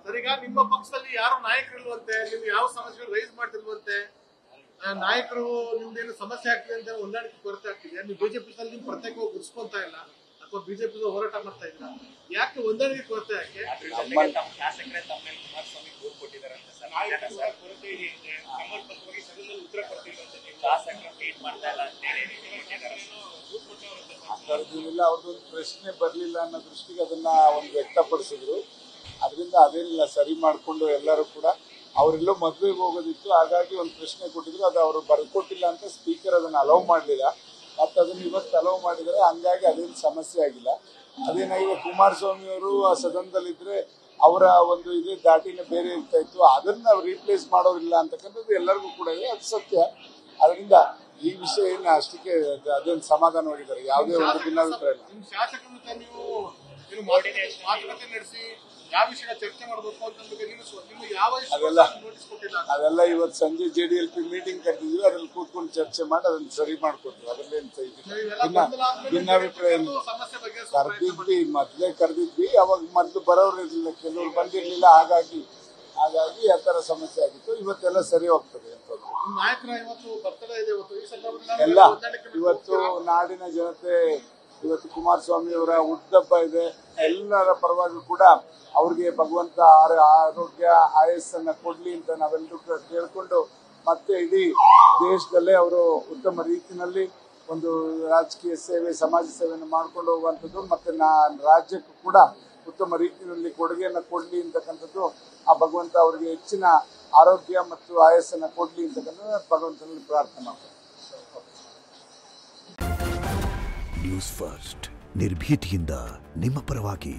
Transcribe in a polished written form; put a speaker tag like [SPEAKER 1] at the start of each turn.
[SPEAKER 1] Sir, ಈಗ ನಿಮ್ಮ ಪಕ್ಷದಲ್ಲಿ ಯಾರು ನಾಯಕರಿಲ್ವಂತೆ, ನೀವು ಯಾವ ಸಮಸ್ಯೆಗಳು ರೈಸ್ ಮಾಡ್ತಿಲ್ವಂತೆ, ನಾಯಕರು ನಿಮ್ದೇನು ಸಮಸ್ಯೆ ಆಗ್ತಿದೆ ಅಂತ ಹೊಂದಾಣಿಕೆ ಕೊರತೆ ಆಗ್ತಿದೆ, ನೀವು ಬಿಜೆಪಿ ನಿಮ್ ಪ್ರತ್ಯೇಕವಾಗಿ ಗುರ್ಸ್ಕೊಂತಾ ಇಲ್ಲ ಅಥವಾ ಬಿಜೆಪಿ ಹೋರಾಟ ಮಾಡ್ತಾ ಇದ್ರ, ಯಾಕೆ ಹೊಂದಾಣಿಕೆ ಕೊರತೆ ಯಾಕೆ?
[SPEAKER 2] ಶಾಸಕರೇ ತಮ್ಮ ಮೇಲೆ ಕುಮಾರಸ್ವಾಮಿ ದೂರು ಕೊಟ್ಟಿದ್ದಾರಂತೆ ಸರ್. ಕೊರತೆ ಇದೆ, ಸಮರ್ಪಕವಾಗಿ ಸದನದಲ್ಲಿ ಉತ್ತರ ಕೊಡ್ತಿರುವಂತೆ ನೀವು ಶಾಸಕರು ಮೀಟ್ ಮಾಡ್ತಾ ಇಲ್ಲ ಅಂತ ಹೇಳಿ
[SPEAKER 3] ಇಲ್ಲ, ಅವ್ರದ್ದೊಂದು ಪ್ರಶ್ನೆ ಬರಲಿಲ್ಲ ಅನ್ನೋ ದೃಷ್ಟಿಗೆ ಅದನ್ನ ಒಂದು ವ್ಯಕ್ತಪಡಿಸಿದ್ರು. ಅದರಿಂದ ಅದೇನಿಲ್ಲ, ಸರಿ ಮಾಡಿಕೊಂಡು ಎಲ್ಲರೂ ಕೂಡ ಅವರೆಲ್ಲೋ ಮದುವೆಗೆ ಹೋಗೋದಿತ್ತು, ಹಾಗಾಗಿ ಒಂದು ಪ್ರಶ್ನೆ ಕೊಟ್ಟಿದ್ರು, ಅದು ಅವರು ಬರ್ಕೊಟ್ಟಿಲ್ಲ ಅಂತ ಸ್ಪೀಕರ್ ಅದನ್ನು ಅಲೌ ಮಾಡಲಿಲ್ಲ. ಮತ್ತು ಅದನ್ನು ಇವತ್ತು ಅಲೌ ಮಾಡಿದರೆ, ಹಂಗಾಗಿ ಅದೇನು ಸಮಸ್ಯೆ ಆಗಿಲ್ಲ. ಅದೇನಾಗಿದೆ, ಕುಮಾರಸ್ವಾಮಿ ಅವರು ಆ ಸದನದಲ್ಲಿದ್ದರೆ ಅವರ ಒಂದು ಇದೇ ದಾಟಿನೇ ಬೇರೆ ಇರ್ತಾ ಇತ್ತು, ಅದನ್ನು ರೀಪ್ಲೇಸ್ ಮಾಡೋರಿಲ್ಲ ಅಂತಕ್ಕಂಥದ್ದು ಎಲ್ಲರಿಗೂ ಕೂಡ ಇದೆ, ಅದು ಸತ್ಯ. ಅದರಿಂದ ಈ ವಿಷಯ ಏನು ಅಷ್ಟಕ್ಕೆ ಅದೇನು ಸಮಾಧಾನವಾಗಿದ್ದಾರೆ, ಯಾವುದೇ ಒಂದು ಭಿನ್ನಾಭಿಪ್ರಾಯ ಇಲ್ಲ.
[SPEAKER 1] ಮಾತುಕತೆ ನಡೆಸಿ ಯಾವ ವಿಷಯ ಚರ್ಚೆ ಮಾಡಬೇಕು
[SPEAKER 3] ಅದೆಲ್ಲ ಇವತ್ತು ಸಂಜೆ JDLP ಮೀಟಿಂಗ್ ಕರೆದಿದ್ವಿ, ಅದ್ರಲ್ಲಿ ಕೂತ್ಕೊಂಡು ಚರ್ಚೆ ಮಾಡಿ ಅದನ್ನ ಸರಿ ಮಾಡ್ಕೊಟ್ರು. ಅದರಲ್ಲೇನು ಭಿನ್ನಾಭಿಪ್ರಾಯ ಕರೆದಿದ್ವಿ, ಮೊದಲೇ ಕರೆದಿದ್ವಿ. ಅವಾಗ ಮೊದಲು ಬರೋರು ಇರಲಿಲ್ಲ, ಕೆಲವರು ಬಂದಿರಲಿಲ್ಲ, ಹಾಗಾಗಿ ಆ ಥರ ಸಮಸ್ಯೆ ಆಗಿತ್ತು. ಇವತ್ತೆಲ್ಲ ಸರಿ ಹೋಗ್ತದೆ ಅಂತದ್ದು ಎಲ್ಲ. ಇವತ್ತು ನಾಡಿನ ಜನತೆ, ಇವತ್ತು ಕುಮಾರಸ್ವಾಮಿ ಅವರ ಹುಟ್ಟುಹಬ್ಬ ಇದೆ. ಎಲ್ಲರ ಪರವಾಗಿ ಕೂಡ ಅವ್ರಿಗೆ ಭಗವಂತ ಆರೋಗ್ಯ ಆಯಸ್ಸನ್ನ ಕೊಡ್ಲಿ ಅಂತ ನಾವೆಲ್ಲರೂ ಕೂಡ ಕೇಳ್ಕೊಂಡು, ಮತ್ತೆ ಇಡೀ ದೇಶದಲ್ಲೇ ಅವರು ಉತ್ತಮ ರೀತಿಯಲ್ಲಿ ಒಂದು ರಾಜಕೀಯ ಸೇವೆ, ಸಮಾಜ ಸೇವೆಯನ್ನು ಮಾಡ್ಕೊಂಡು ಹೋಗುವಂಥದ್ದು, ಮತ್ತೆ ರಾಜ್ಯಕ್ಕೂ ಕೂಡ ಉತ್ತಮ ರೀತಿಯಲ್ಲಿ ಕೊಡುಗೆಯನ್ನು ಕೊಡ್ಲಿ ಅಂತಕ್ಕಂಥದ್ದು, ಆ ಭಗವಂತ ಅವರಿಗೆ ಹೆಚ್ಚಿನ ಆರೋಗ್ಯ ಮತ್ತು ಆಯಸ್ಸನ್ನು ಕೊಡ್ಲಿ ಅಂತಕ್ಕಂಥದ್ದು ಭಗವಂತನಲ್ಲಿ ಪ್ರಾರ್ಥನೆ ಮಾಡ್ತಾರೆ.
[SPEAKER 4] ನ್ಯೂಸ್ ಫಸ್ಟ್, ನಿರ್ಭೀತಿಯಿಂದ ನಿಮ್ಮ ಪರವಾಗಿ.